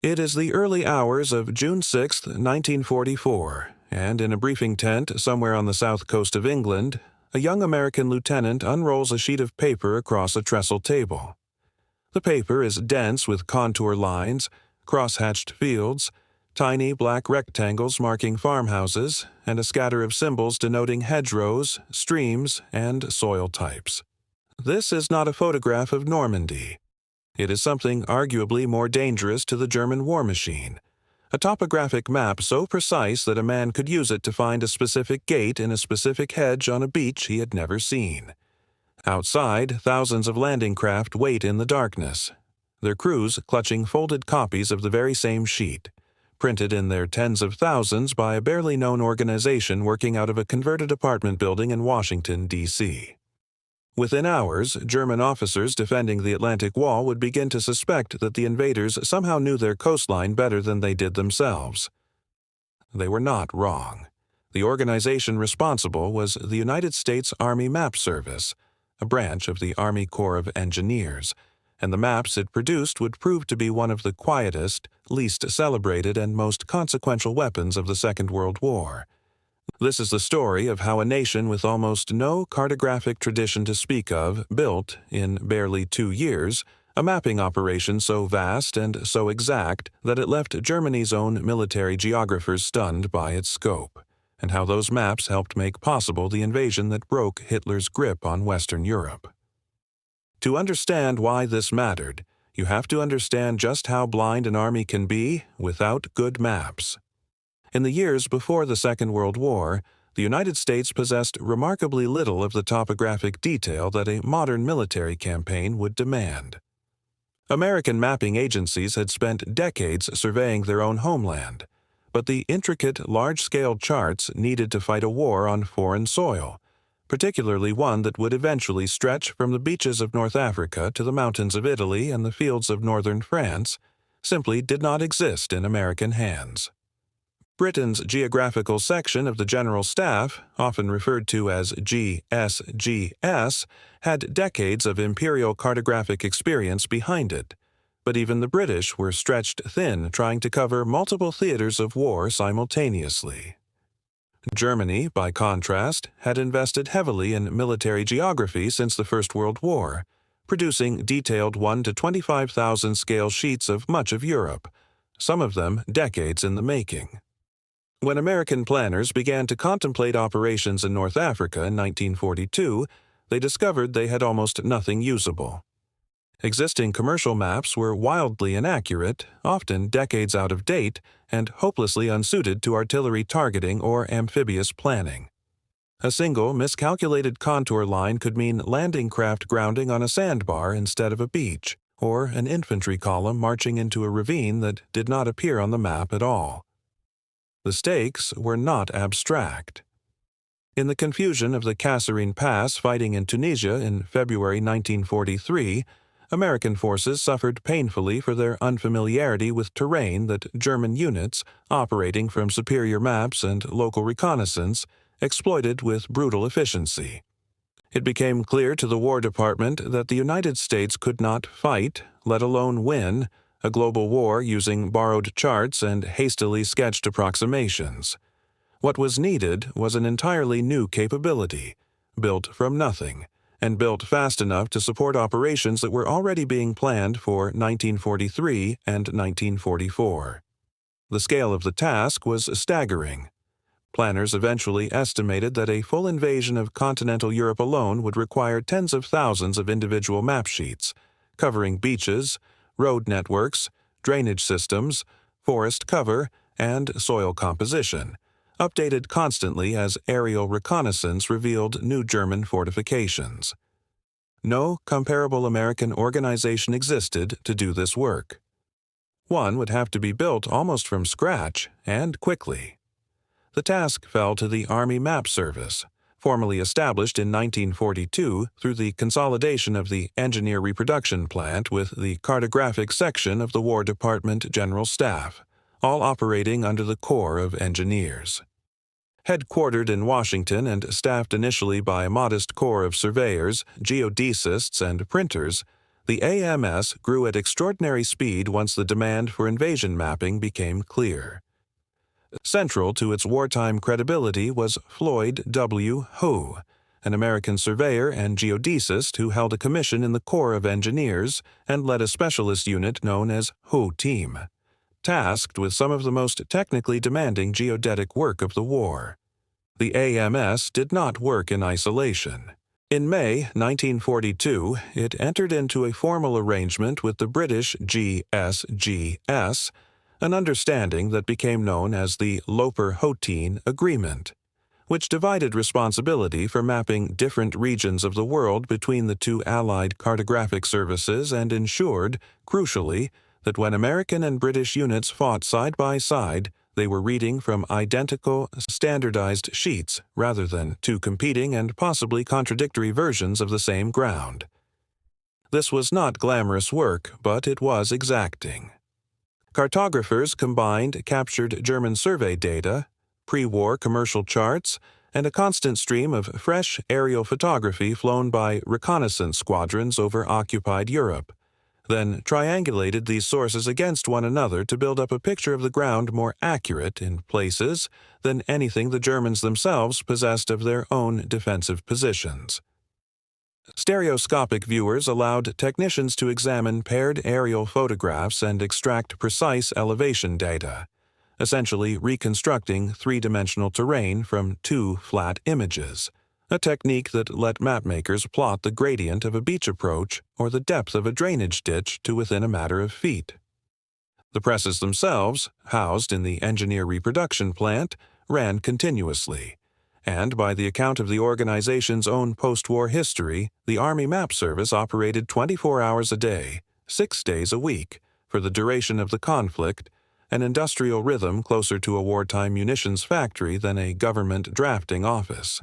It is the early hours of June 6, 1944, and in a briefing tent somewhere on the south coast of England, a young American lieutenant unrolls a sheet of paper across a trestle table. The paper is dense with contour lines, cross-hatched fields, tiny black rectangles marking farmhouses, and a scatter of symbols denoting hedgerows, streams, and soil types. This is not a photograph of Normandy. It is something arguably more dangerous to the German war machine, a topographic map so precise that a man could use it to find a specific gate in a specific hedge on a beach he had never seen. Outside, thousands of landing craft wait in the darkness, their crews clutching folded copies of the very same sheet, printed in their tens of thousands by a barely known organization working out of a converted apartment building in Washington, D.C. Within hours, German officers defending the Atlantic Wall would begin to suspect that the invaders somehow knew their coastline better than they did themselves. They were not wrong. The organization responsible was the United States Army Map Service, a branch of the Army Corps of Engineers, and the maps it produced would prove to be one of the quietest, least celebrated, and most consequential weapons of the Second World War. This is the story of how a nation with almost no cartographic tradition to speak of built, in barely 2 years, a mapping operation so vast and so exact that it left Germany's own military geographers stunned by its scope, and how those maps helped make possible the invasion that broke Hitler's grip on Western Europe. To understand why this mattered, you have to understand just how blind an army can be without good maps. In the years before the Second World War, the United States possessed remarkably little of the topographic detail that a modern military campaign would demand. American mapping agencies had spent decades surveying their own homeland, but the intricate, large-scale charts needed to fight a war on foreign soil, particularly one that would eventually stretch from the beaches of North Africa to the mountains of Italy and the fields of northern France, simply did not exist in American hands. Britain's geographical section of the General Staff, often referred to as GSGS, had decades of imperial cartographic experience behind it, but even the British were stretched thin trying to cover multiple theaters of war simultaneously. Germany, by contrast, had invested heavily in military geography since the First World War, producing detailed 1 to 25,000 scale sheets of much of Europe, some of them decades in the making. When American planners began to contemplate operations in North Africa in 1942, they discovered they had almost nothing usable. Existing commercial maps were wildly inaccurate, often decades out of date, and hopelessly unsuited to artillery targeting or amphibious planning. A single miscalculated contour line could mean landing craft grounding on a sandbar instead of a beach, or an infantry column marching into a ravine that did not appear on the map at all. The stakes were not abstract. In the confusion of the Kasserine Pass fighting in Tunisia in February 1943, American forces suffered painfully for their unfamiliarity with terrain that German units, operating from superior maps and local reconnaissance, exploited with brutal efficiency. It became clear to the War Department that the United States could not fight, let alone win, a global war using borrowed charts and hastily sketched approximations. What was needed was an entirely new capability, built from nothing, and built fast enough to support operations that were already being planned for 1943 and 1944. The scale of the task was staggering. Planners eventually estimated that a full invasion of continental Europe alone would require tens of thousands of individual map sheets, covering beaches, road networks, drainage systems, forest cover, and soil composition, updated constantly as aerial reconnaissance revealed new German fortifications. No comparable American organization existed to do this work. One would have to be built almost from scratch, and quickly. The task fell to the Army Map Service, formally established in 1942 through the consolidation of the Engineer Reproduction Plant with the Cartographic section of the War Department General Staff, all operating under the Corps of Engineers. Headquartered in Washington and staffed initially by a modest corps of surveyors, geodesists, and printers, The AMS grew at extraordinary speed once the demand for invasion mapping became clear. Central to its wartime credibility was Floyd W. Howe, an American surveyor and geodesist who held a commission in the Corps of Engineers and led a specialist unit known as Howe Team, tasked with some of the most technically demanding geodetic work of the war. The AMS did not work in isolation. In May 1942, it entered into a formal arrangement with the British GSGS, an understanding that became known as the Loper-Houghton Agreement, which divided responsibility for mapping different regions of the world between the two Allied cartographic services and ensured, crucially, that when American and British units fought side by side, they were reading from identical, standardized sheets rather than two competing and possibly contradictory versions of the same ground. This was not glamorous work, but it was exacting. Cartographers combined captured German survey data, pre-war commercial charts, and a constant stream of fresh aerial photography flown by reconnaissance squadrons over occupied Europe, then triangulated these sources against one another to build up a picture of the ground more accurate in places than anything the Germans themselves possessed of their own defensive positions. Stereoscopic viewers allowed technicians to examine paired aerial photographs and extract precise elevation data, essentially reconstructing three-dimensional terrain from two flat images, a technique that let mapmakers plot the gradient of a beach approach or the depth of a drainage ditch to within a matter of feet. The presses themselves, housed in the engineer reproduction plant, ran continuously, and by the account of the organization's own post-war history, the Army Map Service operated 24 hours a day, 6 days a week, for the duration of the conflict, an industrial rhythm closer to a wartime munitions factory than a government drafting office.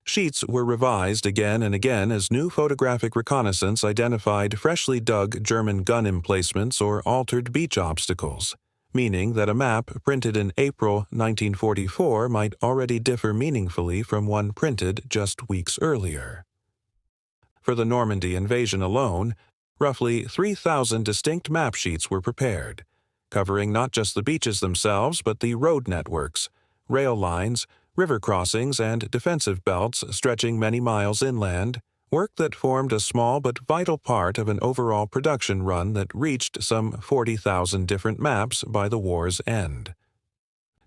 Sheets were revised again and again as new photographic reconnaissance identified freshly dug German gun emplacements or altered beach obstacles, meaning that a map printed in April 1944 might already differ meaningfully from one printed just weeks earlier. For the Normandy invasion alone, roughly 3,000 distinct map sheets were prepared, covering not just the beaches themselves but the road networks, rail lines, river crossings, and defensive belts stretching many miles inland, work that formed a small but vital part of an overall production run that reached some 40,000 different maps by the war's end.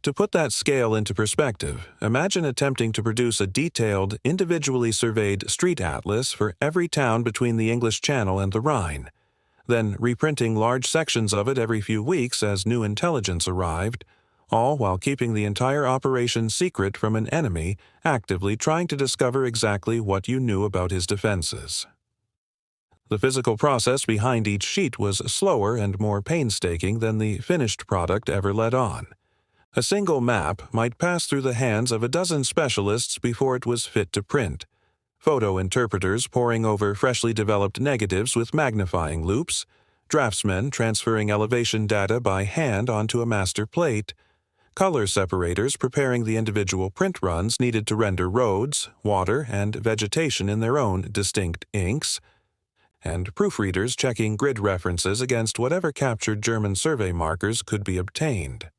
To put that scale into perspective, imagine attempting to produce a detailed, individually surveyed street atlas for every town between the English Channel and the Rhine, then reprinting large sections of it every few weeks as new intelligence arrived, all while keeping the entire operation secret from an enemy actively trying to discover exactly what you knew about his defenses. The physical process behind each sheet was slower and more painstaking than the finished product ever let on. A single map might pass through the hands of a dozen specialists before it was fit to print, photo interpreters poring over freshly developed negatives with magnifying loops, draftsmen transferring elevation data by hand onto a master plate, color separators preparing the individual print runs needed to render roads, water, and vegetation in their own distinct inks, and proofreaders checking grid references against whatever captured German survey markers could be obtained.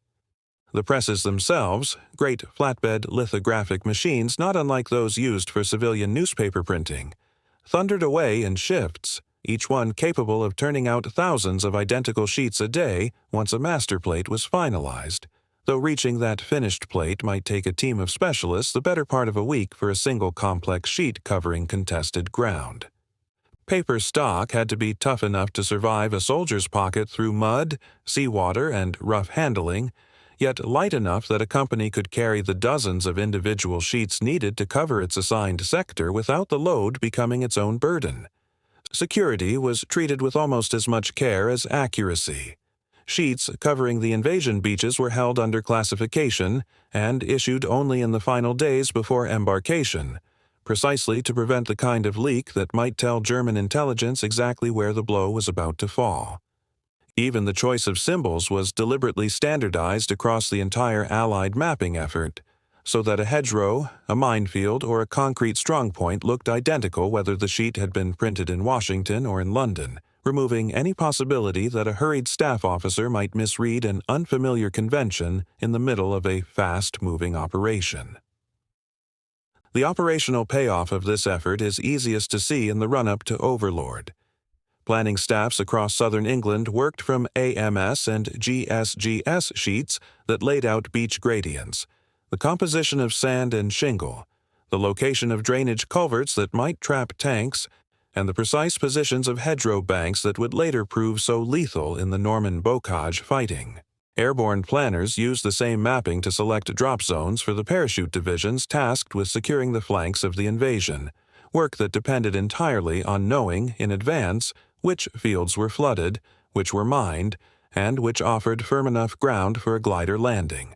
The presses themselves, great flatbed lithographic machines not unlike those used for civilian newspaper printing, thundered away in shifts, each one capable of turning out thousands of identical sheets a day once a master plate was finalized, though reaching that finished plate might take a team of specialists the better part of a week for a single complex sheet covering contested ground. Paper stock had to be tough enough to survive a soldier's pocket through mud, seawater, and rough handling, yet light enough that a company could carry the dozens of individual sheets needed to cover its assigned sector without the load becoming its own burden. Security was treated with almost as much care as accuracy. Sheets covering the invasion beaches were held under classification and issued only in the final days before embarkation, precisely to prevent the kind of leak that might tell German intelligence exactly where the blow was about to fall. Even the choice of symbols was deliberately standardized across the entire Allied mapping effort, so that a hedgerow, a minefield, or a concrete strongpoint looked identical whether the sheet had been printed in Washington or in London, removing any possibility that a hurried staff officer might misread an unfamiliar convention in the middle of a fast-moving operation. The operational payoff of this effort is easiest to see in the run-up to Overlord. Planning staffs across southern England worked from AMS and GSGS sheets that laid out beach gradients, the composition of sand and shingle, the location of drainage culverts that might trap tanks, and the precise positions of hedgerow banks that would later prove so lethal in the Norman bocage fighting. Airborne planners used the same mapping to select drop zones for the parachute divisions tasked with securing the flanks of the invasion, work that depended entirely on knowing, in advance, which fields were flooded, which were mined, and which offered firm enough ground for a glider landing.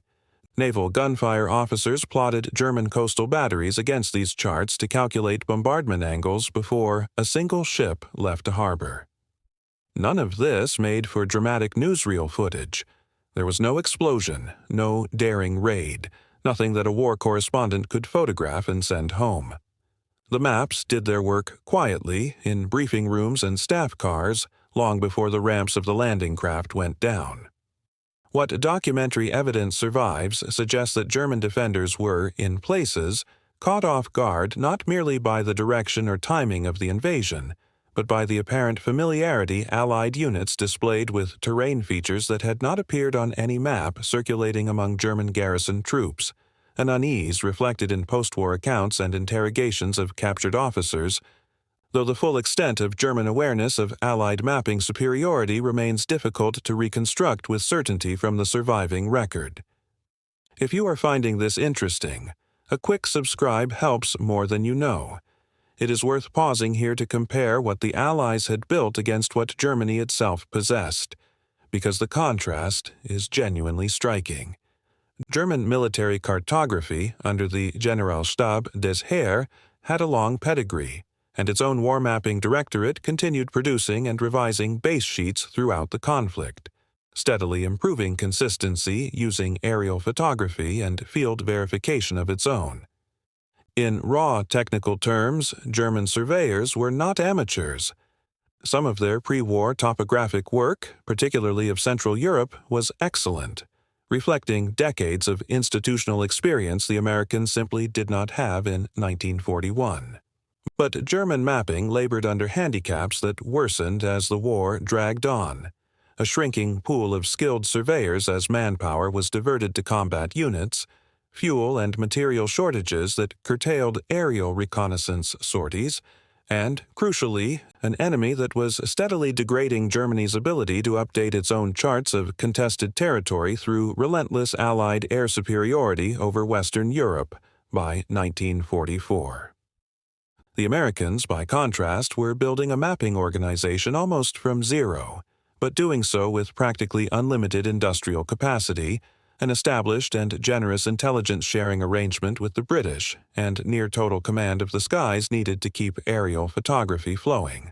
Naval gunfire officers plotted German coastal batteries against these charts to calculate bombardment angles before a single ship left a harbor. None of this made for dramatic newsreel footage. There was no explosion, no daring raid, nothing that a war correspondent could photograph and send home. The maps did their work quietly in briefing rooms and staff cars long before the ramps of the landing craft went down. What documentary evidence survives suggests that German defenders were, in places, caught off guard not merely by the direction or timing of the invasion, but by the apparent familiarity Allied units displayed with terrain features that had not appeared on any map circulating among German garrison troops, an unease reflected in post-war accounts and interrogations of captured officers, though the full extent of German awareness of Allied mapping superiority remains difficult to reconstruct with certainty from the surviving record. If you are finding this interesting, a quick subscribe helps more than you know. It is worth pausing here to compare what the Allies had built against what Germany itself possessed, because the contrast is genuinely striking. German military cartography, under the Generalstab des Heer, had a long pedigree, and its own war mapping directorate continued producing and revising base sheets throughout the conflict, steadily improving consistency using aerial photography and field verification of its own. In raw technical terms, German surveyors were not amateurs. Some of their pre-war topographic work, particularly of Central Europe, was excellent, reflecting decades of institutional experience the Americans simply did not have in 1941. But German mapping labored under handicaps that worsened as the war dragged on. A shrinking pool of skilled surveyors as manpower was diverted to combat units, fuel and material shortages that curtailed aerial reconnaissance sorties, and, crucially, an enemy that was steadily degrading Germany's ability to update its own charts of contested territory through relentless Allied air superiority over Western Europe by 1944. The Americans, by contrast, were building a mapping organization almost from zero, but doing so with practically unlimited industrial capacity, an established and generous intelligence-sharing arrangement with the British, and near-total command of the skies needed to keep aerial photography flowing.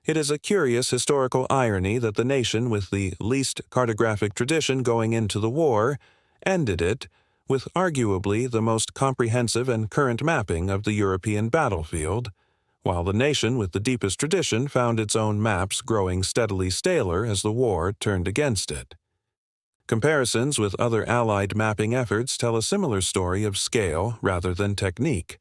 It is a curious historical irony that the nation with the least cartographic tradition going into the war ended it with arguably the most comprehensive and current mapping of the European battlefield, while the nation with the deepest tradition found its own maps growing steadily staler as the war turned against it. Comparisons with other Allied mapping efforts tell a similar story of scale rather than technique.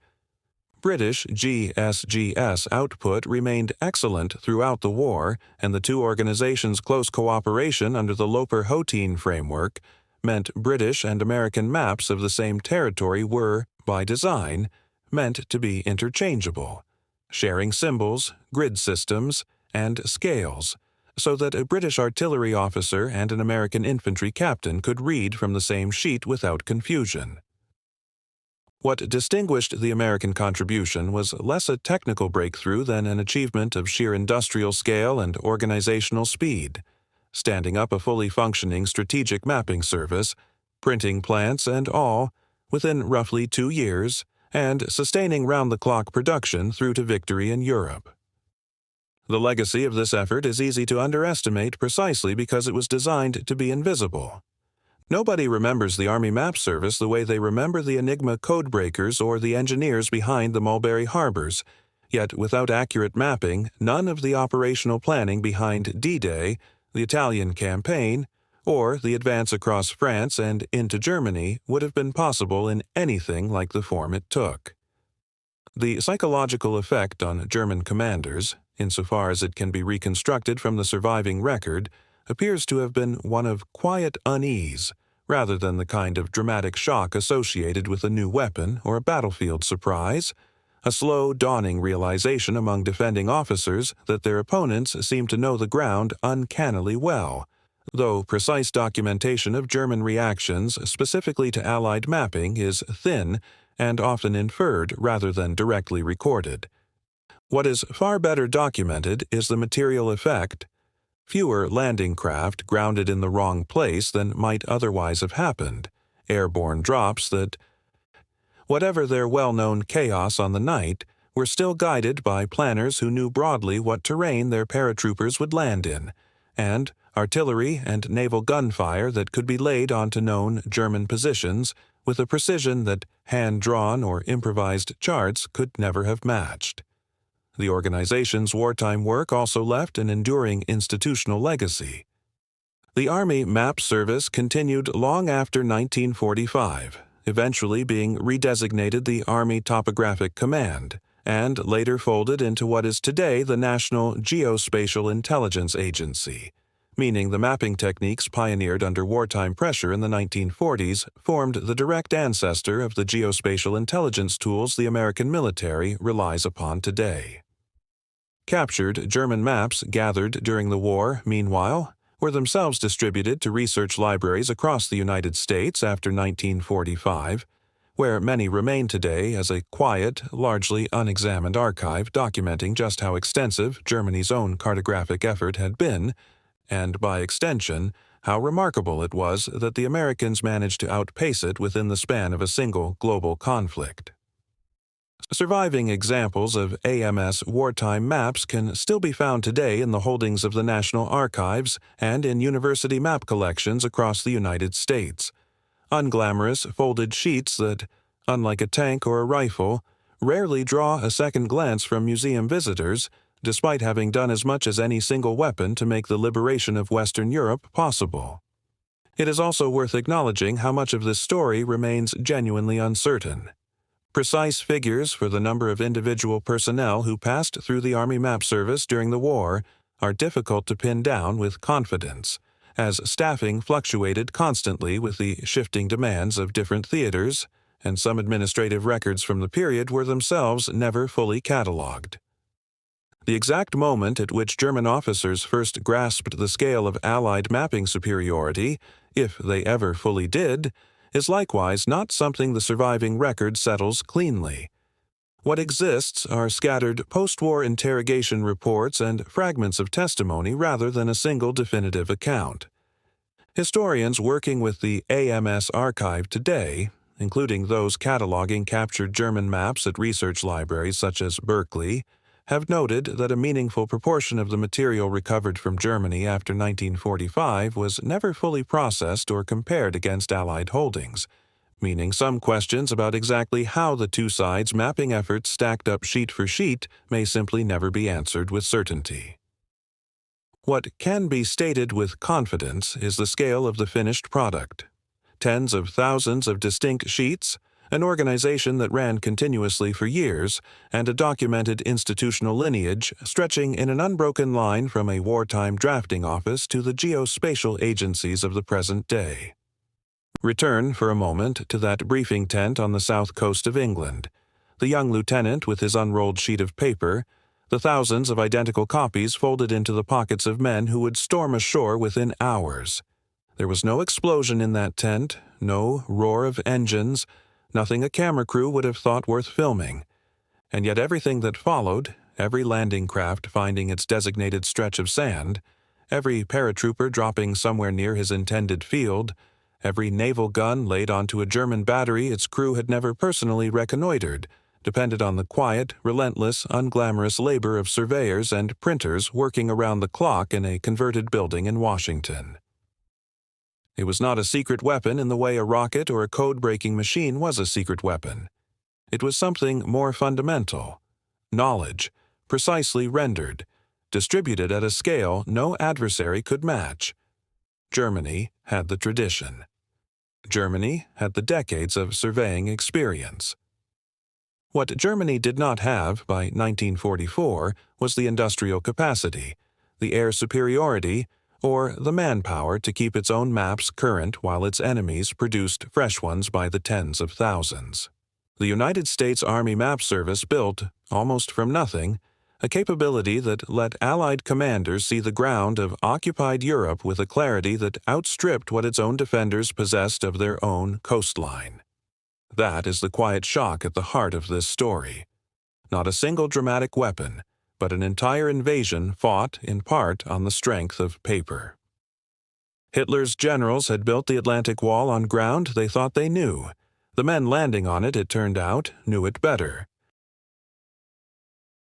British GSGS output remained excellent throughout the war, and the two organizations' close cooperation under the Loper-Houghton framework meant British and American maps of the same territory were, by design, meant to be interchangeable, sharing symbols, grid systems, and scales, so that a British artillery officer and an American infantry captain could read from the same sheet without confusion. What distinguished the American contribution was less a technical breakthrough than an achievement of sheer industrial scale and organizational speed, standing up a fully functioning strategic mapping service, printing plants and all, within roughly 2 years, and sustaining round-the-clock production through to victory in Europe. The legacy of this effort is easy to underestimate precisely because it was designed to be invisible. Nobody remembers the Army Map Service the way they remember the Enigma codebreakers or the engineers behind the Mulberry Harbors. Yet, without accurate mapping, none of the operational planning behind D-Day, the Italian campaign, or the advance across France and into Germany would have been possible in anything like the form it took. The psychological effect on German commanders, insofar as it can be reconstructed from the surviving record, appears to have been one of quiet unease, rather than the kind of dramatic shock associated with a new weapon or a battlefield surprise, a slow dawning realization among defending officers that their opponents seemed to know the ground uncannily well, though precise documentation of German reactions specifically to Allied mapping is thin and often inferred rather than directly recorded. What is far better documented is the material effect. Fewer landing craft grounded in the wrong place than might otherwise have happened, airborne drops that, whatever their well-known chaos on the night, were still guided by planners who knew broadly what terrain their paratroopers would land in, and artillery and naval gunfire that could be laid onto known German positions with a precision that hand-drawn or improvised charts could never have matched. The organization's wartime work also left an enduring institutional legacy. The Army Map Service continued long after 1945, eventually being redesignated the Army Topographic Command, and later folded into what is today the National Geospatial Intelligence Agency, meaning the mapping techniques pioneered under wartime pressure in the 1940s formed the direct ancestor of the geospatial intelligence tools the American military relies upon today. Captured German maps gathered during the war, meanwhile, were themselves distributed to research libraries across the United States after 1945, where many remain today as a quiet, largely unexamined archive documenting just how extensive Germany's own cartographic effort had been, and by extension, how remarkable it was that the Americans managed to outpace it within the span of a single global conflict. Surviving examples of AMS wartime maps can still be found today in the holdings of the National Archives and in university map collections across the United States. Unglamorous, folded sheets that, unlike a tank or a rifle, rarely draw a second glance from museum visitors, despite having done as much as any single weapon to make the liberation of Western Europe possible. It is also worth acknowledging how much of this story remains genuinely uncertain. Precise figures for the number of individual personnel who passed through the Army Map Service during the war are difficult to pin down with confidence, as staffing fluctuated constantly with the shifting demands of different theaters, and some administrative records from the period were themselves never fully catalogued. The exact moment at which German officers first grasped the scale of Allied mapping superiority, if they ever fully did, is likewise not something the surviving record settles cleanly. What exists are scattered post-war interrogation reports and fragments of testimony rather than a single definitive account. Historians working with the AMS archive today, including those cataloging captured German maps at research libraries such as Berkeley, have noted that a meaningful proportion of the material recovered from Germany after 1945 was never fully processed or compared against Allied holdings, meaning some questions about exactly how the two sides' mapping efforts stacked up sheet for sheet may simply never be answered with certainty. What can be stated with confidence is the scale of the finished product. Tens of thousands of distinct sheets, an organization that ran continuously for years, and a documented institutional lineage stretching in an unbroken line from a wartime drafting office to the geospatial agencies of the present day. Return for a moment to that briefing tent on the south coast of England, the young lieutenant with his unrolled sheet of paper, the thousands of identical copies folded into the pockets of men who would storm ashore within hours. There was no explosion in that tent, no roar of engines, nothing a camera crew would have thought worth filming. And yet everything that followed, every landing craft finding its designated stretch of sand, every paratrooper dropping somewhere near his intended field, every naval gun laid onto a German battery its crew had never personally reconnoitered, depended on the quiet, relentless, unglamorous labor of surveyors and printers working around the clock in a converted building in Washington. It was not a secret weapon in the way a rocket or a code-breaking machine was a secret weapon. It was something more fundamental: knowledge, precisely rendered, distributed at a scale no adversary could match. Germany had the tradition. Germany had the decades of surveying experience. What Germany did not have by 1944 was the industrial capacity, the air superiority, or the manpower to keep its own maps current while its enemies produced fresh ones by the tens of thousands. The United States Army Map Service built, almost from nothing, a capability that let Allied commanders see the ground of occupied Europe with a clarity that outstripped what its own defenders possessed of their own coastline. That is the quiet shock at the heart of this story. Not a single dramatic weapon, but an entire invasion fought, in part, on the strength of paper. Hitler's generals had built the Atlantic Wall on ground they thought they knew. The men landing on it, it turned out, knew it better.